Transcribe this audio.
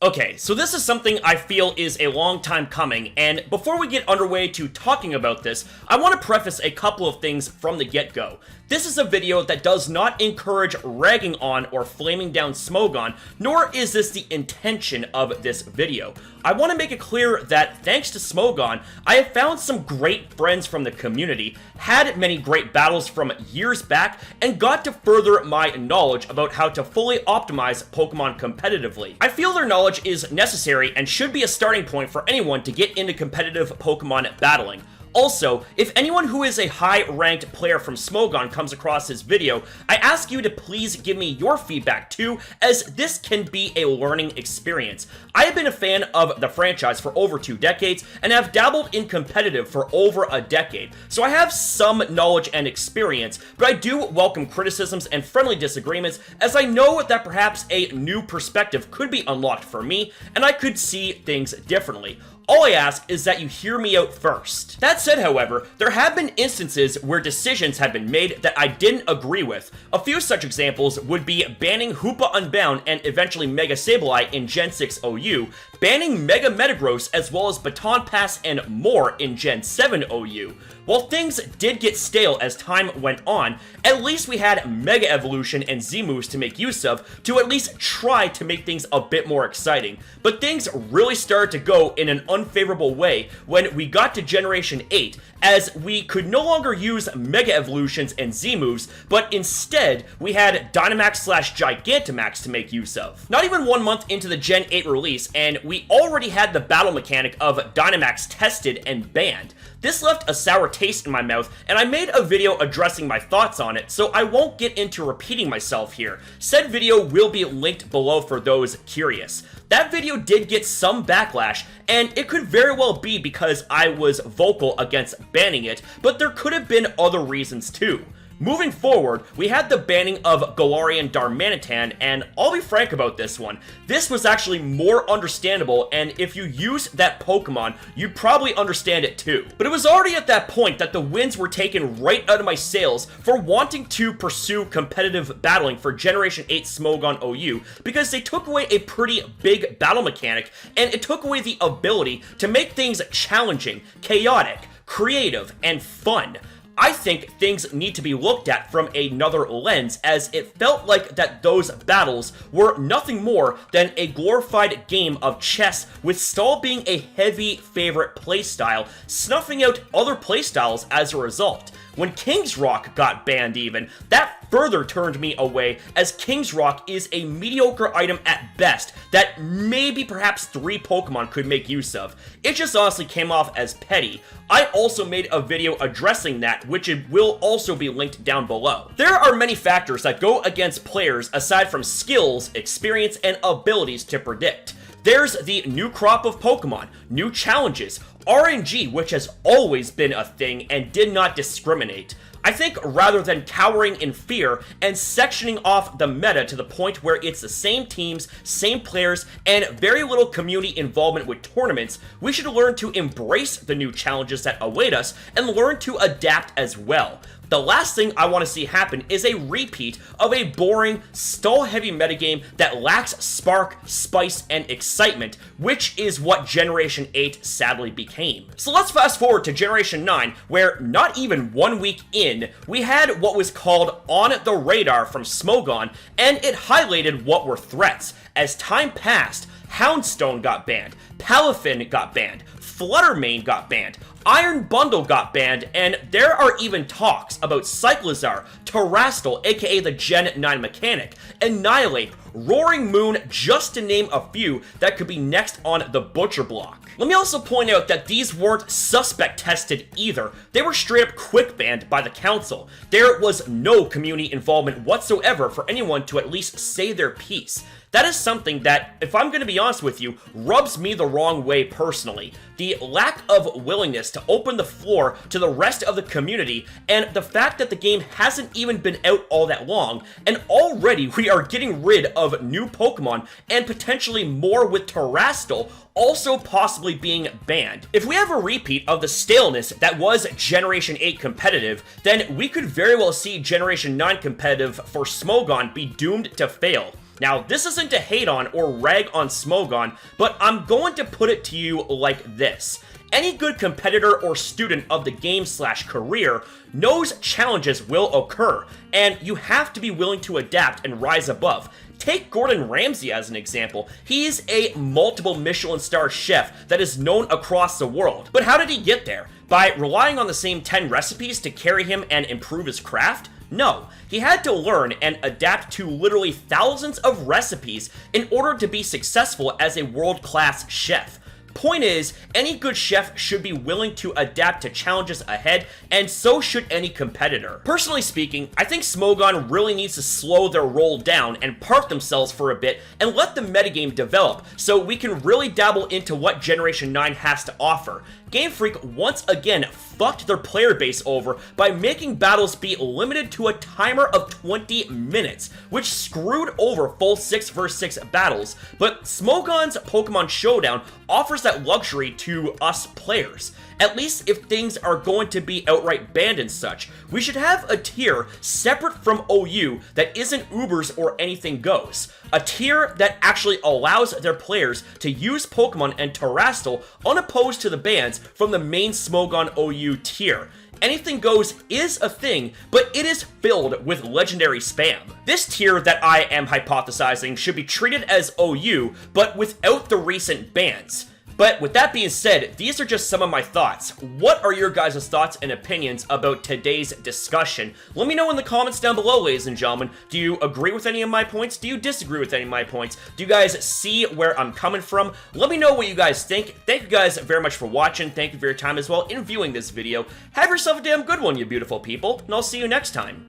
Okay, so this is something I feel is a long time coming, and before we get underway to talking about this, I want to preface a couple of things from the get-go. This is a video that does not encourage ragging on or flaming down Smogon, nor is this the intention of this video. I want to make it clear that thanks to Smogon, I have found some great friends from the community, had many great battles from years back, and got to further my knowledge about how to fully optimize Pokemon competitively. I feel their knowledge is necessary and should be a starting point for anyone to get into competitive Pokemon battling. Also, if anyone who is a high-ranked player from Smogon comes across this video, I ask you to please give me your feedback too, as this can be a learning experience. I have been a fan of the franchise for over 2 decades, and have dabbled in competitive for over a decade, so I have some knowledge and experience, but I do welcome criticisms and friendly disagreements, as I know that perhaps a new perspective could be unlocked for me, and I could see things differently. All I ask is that you hear me out first. That said, however, there have been instances where decisions have been made that I didn't agree with. A few such examples would be banning Hoopa Unbound and eventually Mega Sableye in Gen 6 OU, banning Mega Metagross as well as Baton Pass and more in Gen 7 OU. While things did get stale as time went on, at least we had Mega Evolution and Z-moves to make use of to at least try to make things a bit more exciting. But things really started to go in an unfavorable way when we got to Generation 8, as we could no longer use Mega Evolutions and Z-moves, but instead we had Dynamax/Gigantamax to make use of. Not even 1 month into the Gen 8 release, and we already had the battle mechanic of Dynamax tested and banned. This left a sour taste in my mouth, and I made a video addressing my thoughts on it, so I won't get into repeating myself here. Said video will be linked below for those curious. That video did get some backlash, and it could very well be because I was vocal against banning it, but there could have been other reasons too. Moving forward, we had the banning of Galarian Darmanitan, and I'll be frank about this one. This was actually more understandable, and if you use that Pokemon, you'd probably understand it too. But it was already at that point that the winds were taken right out of my sails for wanting to pursue competitive battling for Generation 8 Smogon OU, because they took away a pretty big battle mechanic, and it took away the ability to make things challenging, chaotic, creative, and fun. I think things need to be looked at from another lens, as it felt like that those battles were nothing more than a glorified game of chess, with Stall being a heavy favorite playstyle, snuffing out other playstyles as a result. When King's Rock got banned even, that further turned me away, as King's Rock is a mediocre item at best that maybe perhaps 3 Pokemon could make use of. It just honestly came off as petty. I also made a video addressing that, which will also be linked down below. There are many factors that go against players aside from skills, experience, and abilities to predict. There's the new crop of Pokemon, new challenges, RNG, which has always been a thing and did not discriminate. I think rather than cowering in fear and sectioning off the meta to the point where it's the same teams, same players, and very little community involvement with tournaments, we should learn to embrace the new challenges that await us and learn to adapt as well. The last thing I want to see happen is a repeat of a boring, stall-heavy metagame that lacks spark, spice, and excitement, which is what Generation 8 sadly became. So let's fast forward to Generation 9, where not even 1 week in, we had what was called On the Radar from Smogon, and it highlighted what were threats. As time passed, Houndstone got banned, Palafin got banned, Fluttermane got banned, Iron Bundle got banned, and there are even talks about Cyclizar, Terrastal, aka the Gen 9 mechanic, Annihilate, Roaring Moon, just to name a few that could be next on the butcher block. Let me also point out that these weren't suspect tested either. They were straight up quick banned by the council. There was no community involvement whatsoever for anyone to at least say their piece. That is something that, if I'm going to be honest with you, rubs me the wrong way personally. The lack of willingness to open the floor to the rest of the community, and the fact that the game hasn't even been out all that long, and already we are getting rid of new Pokemon, and potentially more with Terrastal also possibly being banned. If we have a repeat of the staleness that was Generation 8 competitive, then we could very well see Generation 9 competitive for Smogon be doomed to fail. Now, this isn't to hate on or rag on Smogon, but I'm going to put it to you like this. Any good competitor or student of the game/career knows challenges will occur, and you have to be willing to adapt and rise above. Take Gordon Ramsay as an example. He's a multiple Michelin star chef that is known across the world. But how did he get there? By relying on the same 10 recipes to carry him and improve his craft? No, he had to learn and adapt to literally thousands of recipes in order to be successful as a world-class chef. Point is, any good chef should be willing to adapt to challenges ahead, and so should any competitor. Personally speaking, I think Smogon really needs to slow their roll down and park themselves for a bit and let the metagame develop so we can really dabble into what Generation 9 has to offer. Game Freak once again fucked their player base over by making battles be limited to a timer of 20 minutes, which screwed over full 6 vs 6 battles, but Smogon's Pokemon Showdown offers that luxury to us players. At least if things are going to be outright banned and such, we should have a tier separate from OU that isn't Ubers or anything goes. A tier that actually allows their players to use Pokemon and Terrestrial unopposed to the bans from the main Smogon OU tier. Anything goes is a thing, but it is filled with legendary spam. This tier that I am hypothesizing should be treated as OU, but without the recent bans. But with that being said, these are just some of my thoughts. What are your guys' thoughts and opinions about today's discussion? Let me know in the comments down below, ladies and gentlemen. Do you agree with any of my points? Do you disagree with any of my points? Do you guys see where I'm coming from? Let me know what you guys think. Thank you guys very much for watching. Thank you for your time as well in viewing this video. Have yourself a damn good one, you beautiful people, and I'll see you next time.